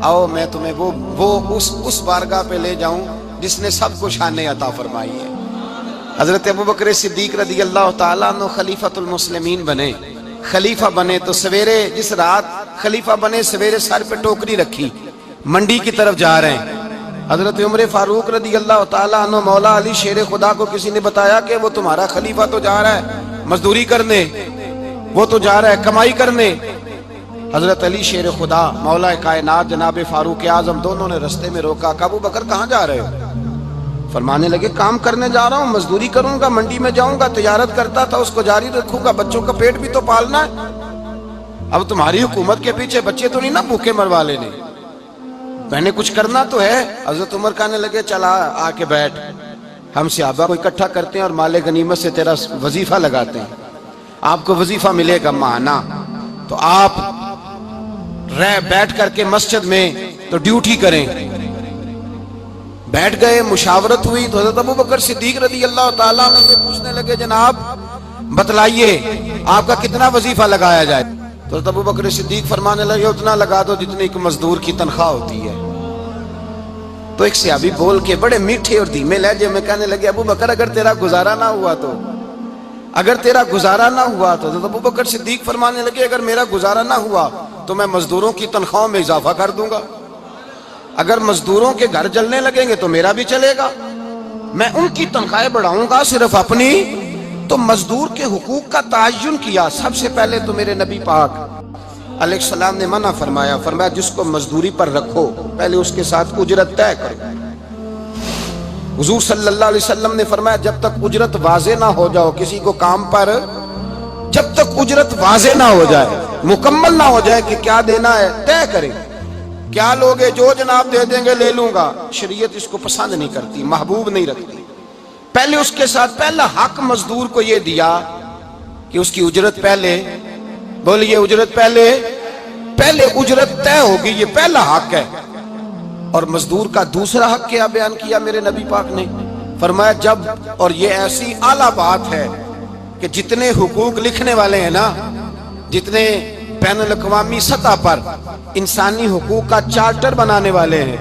آؤ میں تمہیں وہ اس بارگاہ پہ لے جاؤں جس نے سب کو شان عطا فرمائی ہے۔ حضرت ابوبکر صدیق رضی اللہ تعالیٰ عنہ خلیفۃ المسلمین بنے، خلیفہ بنے تو سویرے جس رات خلیفہ بنے سویرے سر پہ ٹوکری رکھی، منڈی کی طرف جا رہے ہیں۔ حضرت عمر فاروق رضی اللہ تعالیٰ عنہ مولا علی شیر خدا کو کسی نے بتایا کہ وہ تمہارا خلیفہ تو جا رہا ہے مزدوری کرنے، وہ تو جا رہا ہے کمائی کرنے۔ حضرت علی شیر خدا مولا کائنات جناب فاروق اعظم دونوں نے رستے میں روکا کہ ابو بکر کہاں جا رہے ہو؟ فرمانے لگے کام کرنے جا رہا ہوں، مزدوری کروں گا، منڈی میں جاؤں گا، تجارت کرتا تھا اس کو جاری رکھوں گا، بچوں کا پیٹ بھی تو پالنا ہے۔ اب تمہاری حکومت کے پیچھے بچے تو نہیں نا بھوکے مروا لینے، میں نے کچھ کرنا تو ہے۔ حضرت عمر کہنے لگے چلا آ کے بیٹھ، ہم صحابہ کو اکٹھا کرتے ہیں اور مال غنیمت سے تیرا وظیفہ لگاتے ہیں، آپ کو وظیفہ ملے گا ماہانہ، تو آپ بیٹھ کر کے مسجد میں تو ڈیوٹی کریں۔ بیٹھ گئے، مشاورت ہوئی تو حضرت ابوبکر صدیق رضی اللہ تعالیٰ عنہ سے پوچھنے لگے جناب بتلائیے آپ کا کتنا وظیفہ لگایا جائے؟ تو حضرت ابوبکر صدیق فرمانے لگے اتنا لگا دو جتنی ایک مزدور کی تنخواہ ہوتی ہے۔ تو ایک صحابی بول کے بڑے میٹھے اور دھیمے لہجے میں کہنے لگے ابوبکر اگر تیرا گزارا نہ ہوا تو، اگر تیرا گزارا نہ ہوا تو حضرت ابوبکر صدیق فرمانے لگے اگر میرا گزارا نہ ہوا تو میں مزدوروں کی تنخواہوں میں اضافہ کر دوں گا، اگر مزدوروں کے گھر جلنے لگیں گے تو میرا بھی چلے گا، میں ان کی تنخواہیں بڑھاؤں گا صرف اپنی۔ تو مزدور کے حقوق کا تعین کیا۔ سب سے پہلے تو میرے نبی پاک علیہ السلام نے منع فرمایا، فرمایا جس کو مزدوری پر رکھو پہلے اس کے ساتھ اجرت طے کرو۔ حضور صلی اللہ علیہ وسلم نے فرمایا جب تک اجرت واضح نہ ہو جاؤ کسی کو کام پر، جب تک اجرت واضح نہ ہو جائے مکمل نہ ہو جائے کہ کیا دینا ہے طے کریں۔ کیا لوگے جو جناب دے دیں گے لے لوں گا، شریعت اس کو پسند نہیں کرتی، محبوب نہیں رکھتی۔ پہلے اس کے ساتھ پہلا حق مزدور کو یہ دیا کہ اس کی اجرت پہلے، بولیے اجرت پہلے اجرت طے ہوگی، یہ پہلا حق ہے۔ اور مزدور کا دوسرا حق کیا بیان کیا میرے نبی پاک نے؟ فرمایا جب، اور یہ ایسی اعلیٰ بات ہے کہ جتنے حقوق لکھنے والے ہیں نا، جتنے بین الاقوامی سطح پر انسانی حقوق کا چارٹر بنانے والے ہیں،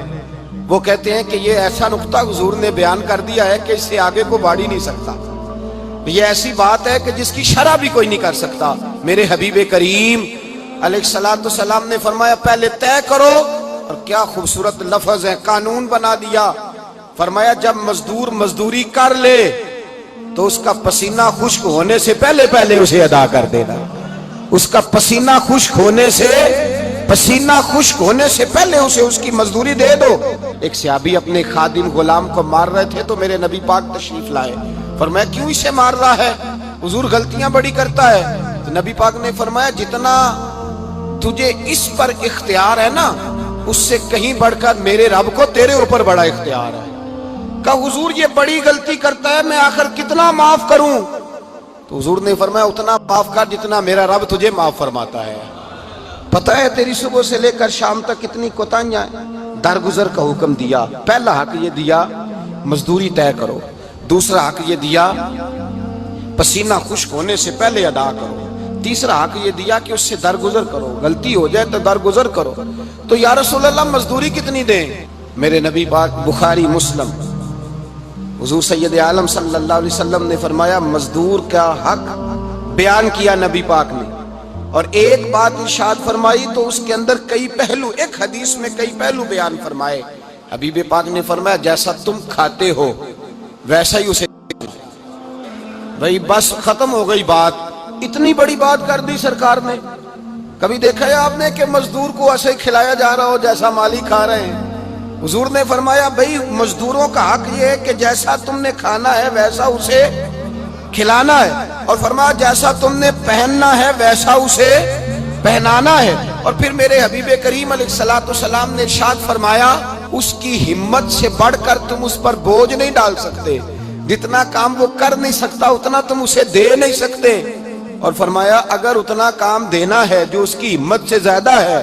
وہ کہتے ہیں کہ یہ ایسا نقطہ حضور نے بیان کر دیا ہے کہ اس سے آگے کو بڑھ ہی نہیں سکتا، یہ ایسی بات ہے کہ جس کی شرح بھی کوئی نہیں کر سکتا۔ میرے حبیب کریم علیہ السلام نے فرمایا پہلے طے کرو، اور کیا خوبصورت لفظ ہے، قانون بنا دیا۔ فرمایا جب مزدور مزدوری کر لے تو اس کا پسینہ خشک ہونے سے پہلے اسے ادا کر دینا، اس کا پسینہ خشک ہونے سے پہلے اسے اس کی مزدوری دے دو۔ ایک صحابی اپنے خادم غلام کو مار رہے تھے تو میرے نبی پاک تشریف لائے، فرمایا کیوں اسے مار رہا ہے؟ حضور غلطیاں بڑی کرتا ہے۔ تو نبی پاک نے فرمایا جتنا تجھے اس پر اختیار ہے نا اس سے کہیں بڑھ کر میرے رب کو تیرے اوپر بڑا اختیار ہے۔ کہا حضور یہ بڑی غلطی کرتا ہے، میں آخر کتنا معاف کروں؟ تو حضور نے فرمایا اتنا معاف کر جتنا میرا رب تجھے معاف فرماتا ہے۔ پتہ ہے تیری صبح سے لے کر شام تک کتنی کوتاہیاں ہیں، درگزر کا حکم دیا۔ پہلا حق یہ دیا مزدوری طے کرو، دوسرا حق یہ دیا پسینہ خشک ہونے سے پہلے ادا کرو، تیسرا حق یہ دیا کہ اس سے درگزر کرو، غلطی ہو جائے تو درگزر کرو۔ تو یا رسول اللہ مزدوری کتنی دیں؟ میرے نبی پاک بخاری مسلم حضور سید عالم صلی اللہ علیہ وسلم نے فرمایا مزدور کا حق بیان کیا نبی پاک نے، اور ایک بات ارشاد فرمائی تو اس کے اندر کئی پہلو، ایک حدیث میں کئی پہلو بیان فرمائے۔ حبیب پاک نے فرمایا جیسا تم کھاتے ہو ویسا ہی اسے، بھئی بس ختم ہو گئی بات۔ اتنی بڑی بات کر دی سرکار نے۔ کبھی دیکھا ہے آپ نے کہ مزدور کو ایسے کھلایا جا رہا ہو جیسا مالی کھا رہے ہیں؟ حضور نے فرمایا بھئی مزدوروں کا حق یہ ہے کہ جیسا تم نے کھانا ہے ویسا اسے کھلانا ہے، اور فرمایا جیسا تم نے پہننا ہے ویسا اسے پہنانا ہے۔ اور پھر میرے حبیب کریم علیہ السلام نے ارشاد فرمایا اس کی ہمت سے بڑھ کر تم اس پر بوجھ نہیں ڈال سکتے، جتنا کام وہ کر نہیں سکتا اتنا تم اسے دے نہیں سکتے۔ اور فرمایا اگر اتنا کام دینا ہے جو اس کی ہمت سے زیادہ ہے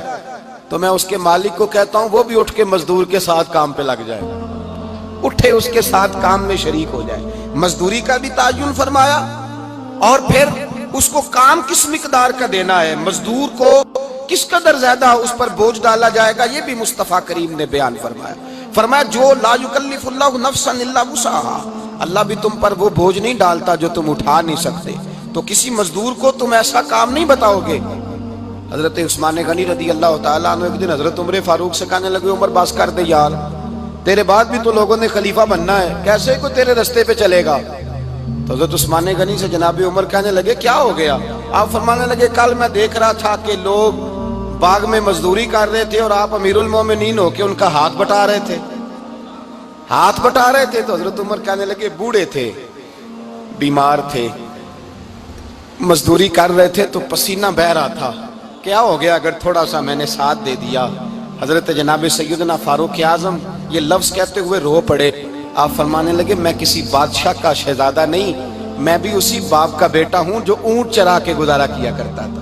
تو میں اس کے مالک کو کہتا ہوں وہ بھی اٹھ کے مزدور کے ساتھ کام پہ لگ جائے، اٹھے اس کے ساتھ کام میں شریک ہو جائے۔ مزدوری کا بھی تعین فرمایا، اور پھر اس کو کام کس مقدار کا دینا ہے، مزدور کو کس قدر زیادہ اس پر بوجھ ڈالا جائے گا، یہ بھی مصطفیٰ کریم نے بیان فرمایا۔ فرمایا جو لا یکلف اللہ نفسا الا وسعها، اللہ بھی تم پر وہ بوجھ نہیں ڈالتا جو تم اٹھا نہیں سکتے، تو کسی مزدور کو تم ایسا کام نہیں بتاؤ گے۔ حضرت عثمان غنی رضی اللہ تعالیٰ عنہ ایک دن حضرت عمر فاروق سے کہنے لگے عمر بس کر دے یار، تیرے بعد بھی تو لوگوں نے خلیفہ بننا ہے، کیسے کوئی تیرے رستے پہ چلے گا؟ تو حضرت عثمان غنی سے جناب عمر کہنے لگے کیا ہو گیا؟ آپ فرمانے لگے کل میں دیکھ رہا تھا کہ لوگ باغ میں مزدوری کر رہے تھے اور آپ امیر المومنین ہو کے ان کا ہاتھ بٹا رہے تھے، ہاتھ بٹا رہے تھے۔ تو حضرت عمر کہنے لگے بوڑھے تھے، بیمار تھے، مزدوری کر رہے تھے تو پسینہ بہہ رہا تھا، کیا ہو گیا اگر تھوڑا سا میں نے ساتھ دے دیا؟ حضرت جناب سیدنا فاروق اعظم یہ لفظ کہتے ہوئے رو پڑے۔ آپ فرمانے لگے میں کسی بادشاہ کا شہزادہ نہیں، میں بھی اسی باپ کا بیٹا ہوں جو اونٹ چرا کے گزارا کیا کرتا تھا۔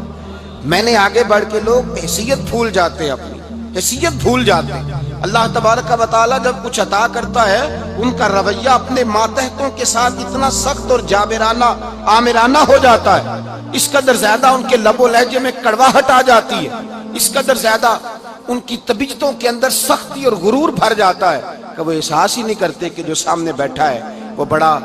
میں نے آگے بڑھ کے لوگ حیثیت بھول جاتے ہیں، اپنی حیثیت بھول جاتے ہیں۔ اللہ تبارک و تعالیٰ جب کچھ عطا کرتا ہے ان کا رویہ اپنے ماتحتوں کے ساتھ اتنا سخت اور جابرانہ آمرانہ ہو جاتا ہے، اس قدر زیادہ ان کے لب و لہجے میں کڑواہٹ آ جاتی ہے، اس قدر زیادہ ان کی طبیعتوں کے اندر سختی اور غرور بھر جاتا ہے کہ وہ احساس ہی نہیں کرتے کہ جو سامنے بیٹھا ہے وہ بڑا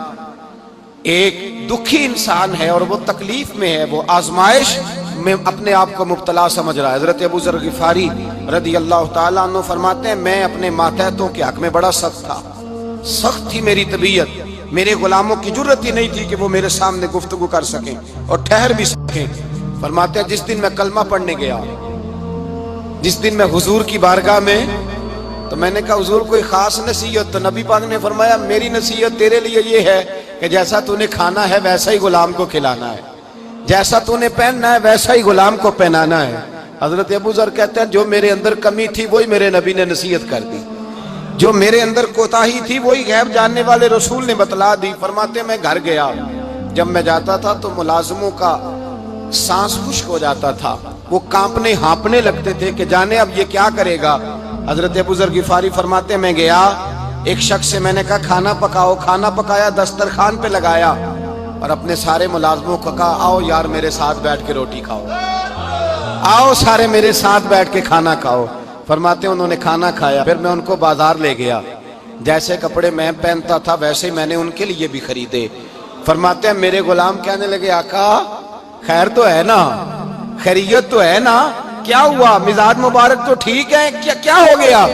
ایک دکھی انسان ہے اور وہ تکلیف میں ہے، وہ آزمائش میں اپنے آپ کو مبتلا سمجھ رہا ہے۔ حضرت ابو ذر غفاری رضی اللہ تعالیٰ عنہ فرماتے ہیں میں اپنے ماتحتوں کے حق میں بڑا سخت تھا، سخت تھی میری طبیعت، میرے غلاموں کی جرت ہی نہیں تھی کہ وہ میرے سامنے گفتگو کر سکیں اور ٹھہر بھی سکیں۔ فرماتے ہیں جس دن میں کلمہ پڑھنے گیا، جس دن میں حضور کی بارگاہ میں، تو میں نے کہا حضور کوئی خاص نصیحت؟ تو نبی پاک نے فرمایا میری نصیحت تیرے لیے یہ ہے کہ جیسا تو نے کھانا ہے ویسا ہی غلام کو کھلانا ہے، جیسا تو نے پہننا ہے ویسا ہی غلام کو پہنانا ہے۔ حضرت ابو ذر کہتے ہیں جو میرے اندر کمی تھی وہی میرے نبی نے نصیحت کر دی، جو میرے اندر کوتاہی تھی وہی غیب جاننے والے رسول نے بتلا دی۔ فرماتے ہیں میں گھر گیا، جب میں جاتا تھا تو ملازموں کا سانس خشک ہو جاتا تھا، وہ کانپنے ہانپنے لگتے تھے کہ جانے اب یہ کیا کرے گا۔ حضرت ابو ذر غفاری فرماتے ہیں میں گیا، ایک شخص سے میں نے کہا کھانا پکاؤ، کھانا پکایا، دسترخوان پہ لگایا اور اپنے سارے ملازموں کو کہا آؤ یار میرے ساتھ بیٹھ کے روٹی کھاؤ، آؤ سارے میرے ساتھ بیٹھ کے کھانا کھاؤ۔ فرماتے ہیں انہوں نے کھانا کھایا، پھر میں ان کو بازار لے گیا، جیسے کپڑے میں پہنتا تھا ویسے میں نے ان کے لیے بھی خریدے۔ فرماتے ہیں میرے غلام کہنے لگے آقا خیر تو ہے نا، خیریت تو ہے نا، کیا ہوا؟ مزاج مبارک تو ٹھیک ہے، کیا ہو گیا؟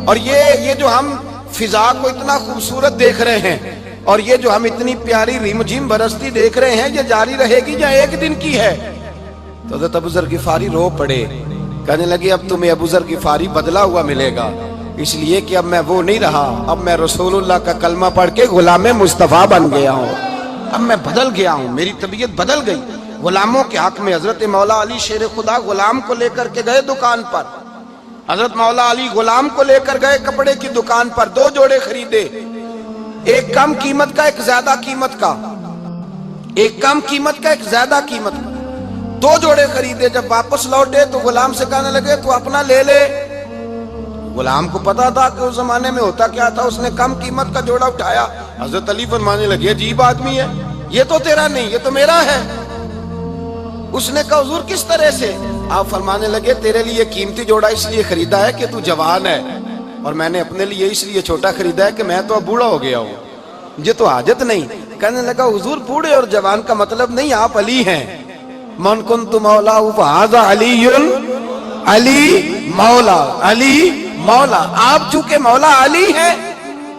اور یہ جو ہم فضا کو اتنا خوبصورت دیکھ رہے ہیں اور یہ جو ہم اتنی پیاری ریم جھیم برستی دیکھ رہے ہیں یہ جاری رہے گی یا ایک دن کی ہے؟ تو حضرت ابو ذر غفاری رو پڑے، کہنے لگے اب تمہیں ابو ذر غفاری بدلا ہوا ملے گا، اس لیے کہ اب میں وہ نہیں رہا، اب میں رسول اللہ کا کلمہ پڑھ کے غلام مصطفیٰ بن گیا ہوں، اب میں بدل گیا ہوں، میری طبیعت بدل گئی۔ غلاموں کے حق میں حضرت مولا علی شیر خدا غلام کو لے کر کے گئے دکان پر، حضرت مولا علی غلام کو لے کر گئے کپڑے کی دکان پر، 2 جوڑے خریدے، ایک کم قیمت کا ایک زیادہ قیمت کا، ایک کم قیمت کا ایک زیادہ قیمت کا، 2 جوڑے خریدے۔ جب واپس لوٹے تو غلام سے کہنے لگے تو اپنا لے لے۔ غلام کو پتا تھا کہ اس زمانے میں ہوتا کیا تھا، اس نے کم قیمت کا جوڑا اٹھایا۔ حضرت علی فرمانے لگے عجیب آدمی ہے، یہ تو تیرا نہیں یہ تو میرا ہے۔ اس نے کہا حضور کس طرح سے؟ آپ فرمانے لگے تیرے لیے قیمتی جوڑا اس لیے خریدا ہے کہ تو جوان ہے، اور میں نے اپنے لیے اس لیے چھوٹا خریدا ہے کہ میں تو اب بوڑھا ہو گیا ہوں، مجھے تو حاجت نہیں۔ کہنے لگا حضور بوڑھے اور جوان کا مطلب نہیں، آپ علی ہیں، من کنت مولا فہذا علی، علی مولا، علی مولا، آپ چونکہ مولا علی ہیں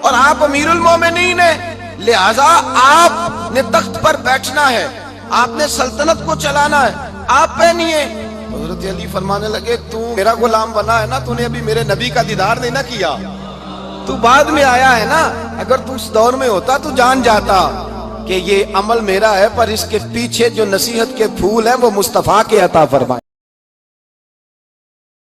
اور آپ امیر المومنین ہیں، لہذا آپ نے تخت پر بیٹھنا ہے، آپ نے سلطنت کو چلانا ہے، آپ پہنیے۔ حضرت علی فرمانے لگے تو میرا غلام بنا ہے نا، تو نے ابھی میرے نبی کا دیدار نہیں نہ کیا، تو بعد میں آیا ہے نا، اگر تو اس دور میں ہوتا تو جان جاتا کہ یہ عمل میرا ہے، پر اس کے پیچھے جو نصیحت کے پھول ہیں وہ مصطفیٰ کے عطا فرمائے۔